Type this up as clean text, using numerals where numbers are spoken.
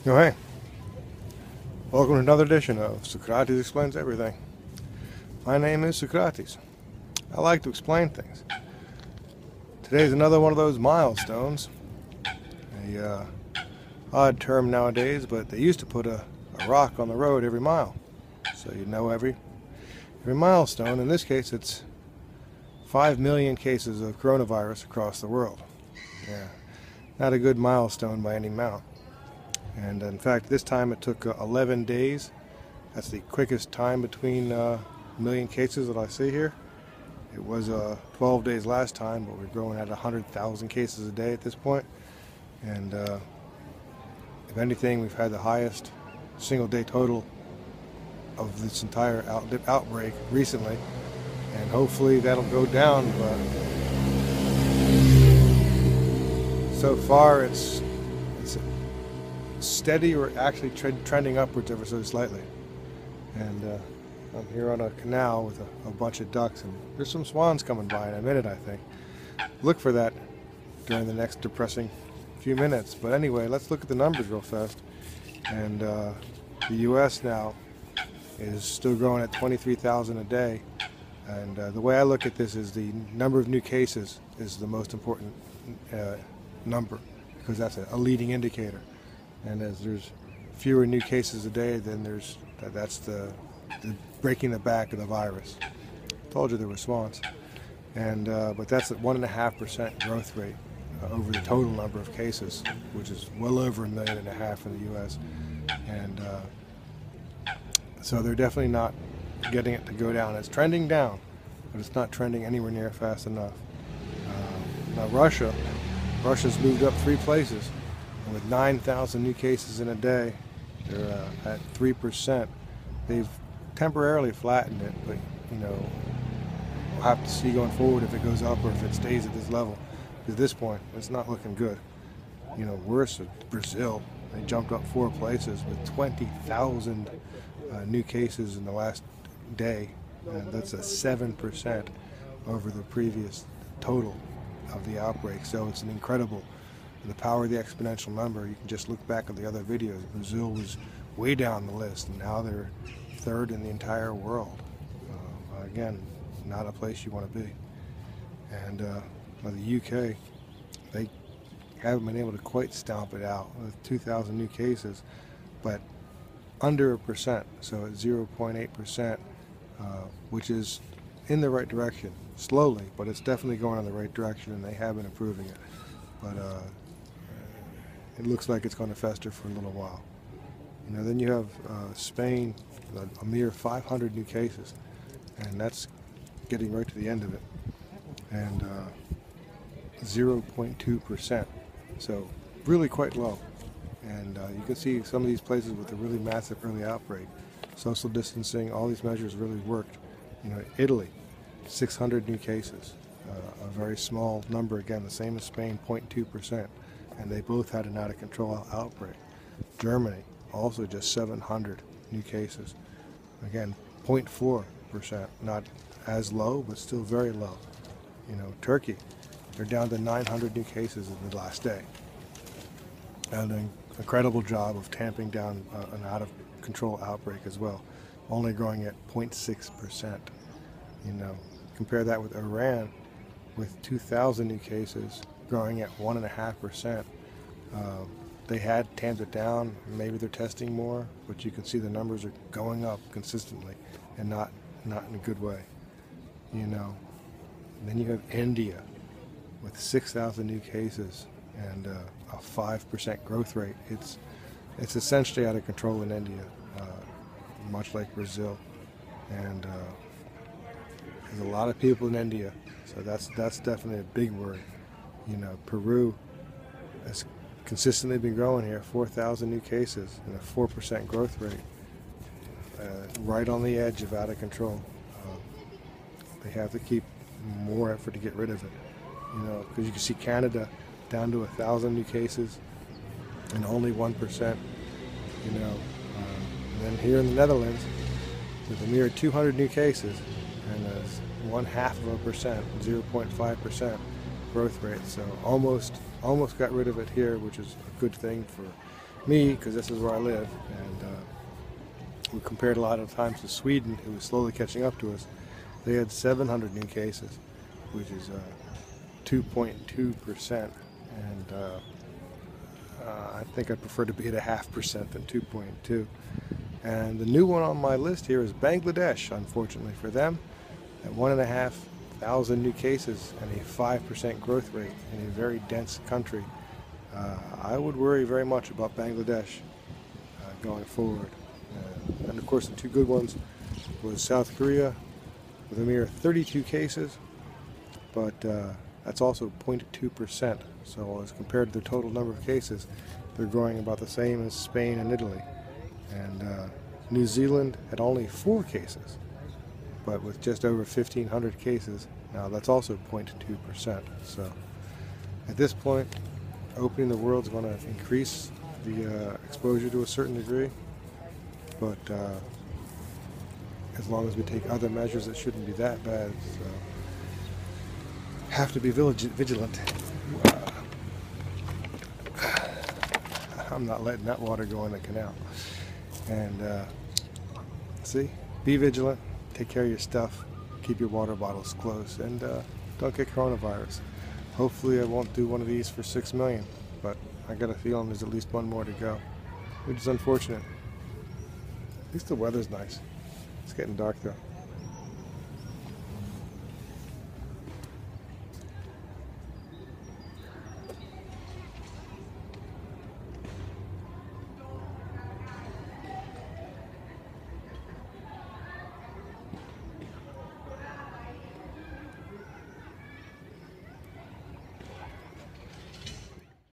Oh, hey. Welcome to another edition of Socrates Explains Everything. My name is Socrates. I like to explain things. Today's another one of those milestones. A odd term nowadays, but they used to put a rock on the road every mile. So you know every milestone. In this case, it's 5 million cases of coronavirus across the world. Yeah, not a good milestone by any amount. And in fact, this time it took 11 days. That's the quickest time between million cases that I see here. It was 12 days last time, but we're growing at 100,000 cases a day at this point. And if anything, we've had the highest single day total of this entire outbreak recently. And hopefully that'll go down, but so far it's steady or actually trending upwards ever so slightly. And I'm here on a canal with a bunch of ducks, and there's some swans coming by in a minute, I think. Look for that during the next depressing few minutes. But anyway, let's look at the numbers real fast. And the US now is still growing at 23,000 a day. And the way I look at this is the number of new cases is the most important number, because that's a leading indicator. And as there's fewer new cases a day, then that's the breaking the back of the virus. Told you there were swans. And but that's at 1.5% growth rate over the total number of cases, which is well over 1.5 million in the US. And so they're definitely not getting it to go down. It's trending down, but it's not trending anywhere near fast enough. Now Russia's moved up 3 places. And with 9,000 new cases in a day, they're at 3%. They've temporarily flattened it, but you know, we'll have to see going forward if it goes up or if it stays at this level. At this point, it's not looking good. You know, worse, Brazil, they jumped up 4 places with 20,000 new cases in the last day. That's a 7% over the previous total of the outbreak. So it's an incredible. The power of the exponential number. You can just look back at the other videos. Brazil was way down the list, and now they're 3rd in the entire world. Again, not a place you want to be. And the UK, they haven't been able to quite stomp it out with 2,000 new cases, but under 1%, so at 0.8%, which is in the right direction, slowly, but it's definitely going in the right direction, and they have been improving it. But it looks like it's going to fester for a little while. You know, then you have Spain, a mere 500 new cases, and that's getting right to the end of it, and 0.2%, so really quite low. And you can see some of these places with a really massive early outbreak. Social distancing, all these measures really worked. You know, Italy, 600 new cases, a very small number, again, the same as Spain, 0.2%. And they both had an out-of-control outbreak. Germany, also just 700 new cases. Again, 0.4%, not as low, but still very low. You know, Turkey, they're down to 900 new cases in the last day. And an incredible job of tamping down an out-of-control outbreak as well, only growing at 0.6%. You know, compare that with Iran, with 2,000 new cases, growing at 1.5%. They had tamped it down. Maybe they're testing more, but you can see the numbers are going up consistently, and not in a good way. You know. And then you have India with 6,000 new cases and a 5% growth rate. It's essentially out of control in India, much like Brazil, and there's a lot of people in India, so that's definitely a big worry. You know, Peru has consistently been growing here, 4,000 new cases and a 4% growth rate, right on the edge of out of control. They have to keep more effort to get rid of it, you know, because you can see Canada down to 1,000 new cases and only 1%, you know. And then here in the Netherlands, with a mere 200 new cases and a 0.5%, 0.5% growth rate. So almost got rid of it here, which is a good thing for me, because this is where I live, and we compared a lot of times to Sweden, who was slowly catching up to us. They had 700 new cases, which is 2.2%, and I think I'd prefer to be at 0.5% than 2.2. And the new one on my list here is Bangladesh, unfortunately for them, at 1,500 new cases and a 5% growth rate in a very dense country. I would worry very much about Bangladesh going forward. And of course the two good ones was South Korea with a mere 32 cases, but that's also 0.2%. So as compared to the total number of cases, they're growing about the same as Spain and Italy. And New Zealand had only 4 cases, but with just over 1,500 cases, now that's also 0.2%. So at this point, opening the world is going to increase the exposure to a certain degree, but as long as we take other measures, it shouldn't be that bad. So have to be vigilant. I'm not letting that water go in the canal. And see, be vigilant, take care of your stuff, keep your water bottles close, and don't get coronavirus. Hopefully I won't do one of these for 6 million, but I got a feeling there's at least one more to go, which is unfortunate. At least the weather's nice. It's getting dark though.